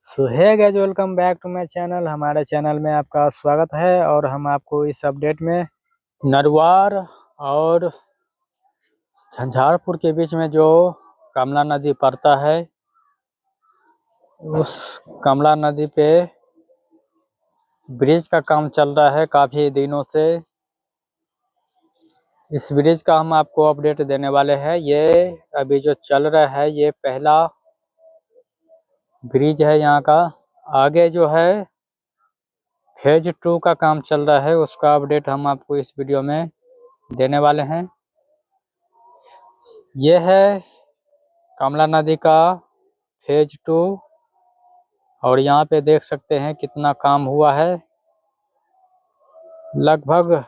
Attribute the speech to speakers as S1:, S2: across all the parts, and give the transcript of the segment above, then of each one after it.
S1: So hi guys, welcome back to my channel. हमारे channel में आपका स्वागत है और हम आपको इस अपडेट में नरवार और झंझारपुर के बीच में जो कमला नदी पड़ता है, उस कमला नदी पे ब्रिज का काम चल रहा है काफी दिनों से। इस ब्रिज का हम आपको अपडेट देने वाले हैं। ये अभी जो चल रहा है ये पहला ब्रिज है यहाँ का। आगे जो है फेज 2 का काम चल रहा है, उसका अपडेट हम आपको इस वीडियो में देने वाले हैं। ये है कमला नदी का फेज 2 और यहाँ पे देख सकते हैं कितना काम हुआ है। लगभग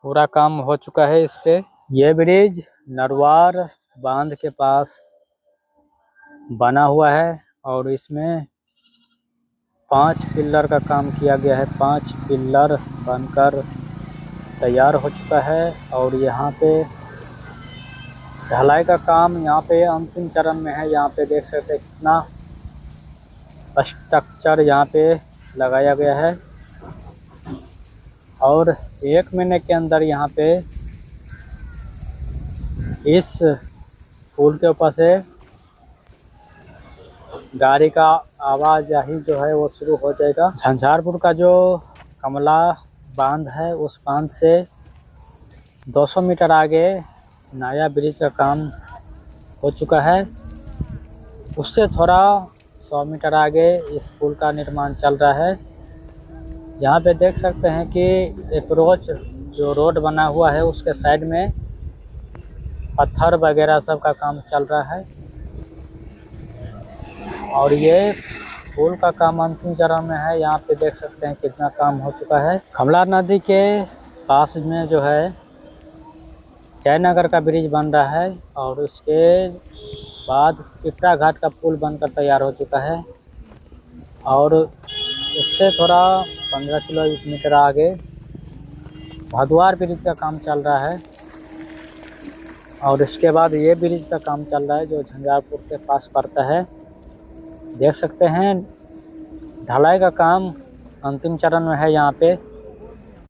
S1: पूरा काम हो चुका है इस पे। ये ब्रिज नरवार बांध के पास बना हुआ है और इसमें 5 पिलर का काम किया गया है। 5 पिलर बनकर तैयार हो चुका है और यहाँ पे ढलाई का काम यहाँ पे अंतिम चरण में है। यहाँ पे देख सकते हैं कितना स्ट्रक्चर यहाँ पे लगाया गया है और 1 महीने के अंदर यहाँ पे इस पुल के ऊपर से गाड़ी का आवाजाही जो है वो शुरू हो जाएगा। झंझारपुर का जो कमला बांध है उस बांध से 200 मीटर आगे नया ब्रिज का काम हो चुका है। उससे थोड़ा 100 मीटर आगे इस पुल का निर्माण चल रहा है। यहाँ पे देख सकते हैं कि अप्रोच जो रोड बना हुआ है उसके साइड में पत्थर वगैरह सब का काम चल रहा है और ये पुल का काम अंतिम चरण में है। यहाँ पे देख सकते हैं कितना काम हो चुका है। कमला नदी के पास में जो है जयनगर का ब्रिज बन रहा है और उसके बाद पिपरा घाट का पुल बनकर तैयार हो चुका है और उससे थोड़ा 15 किलोमीटर आगे भदवार ब्रिज का काम चल रहा है और इसके बाद ये ब्रिज का काम चल रहा है जो झंझारपुर के पास पड़ता है। देख सकते हैं ढलाई का काम अंतिम चरण में है यहाँ पे।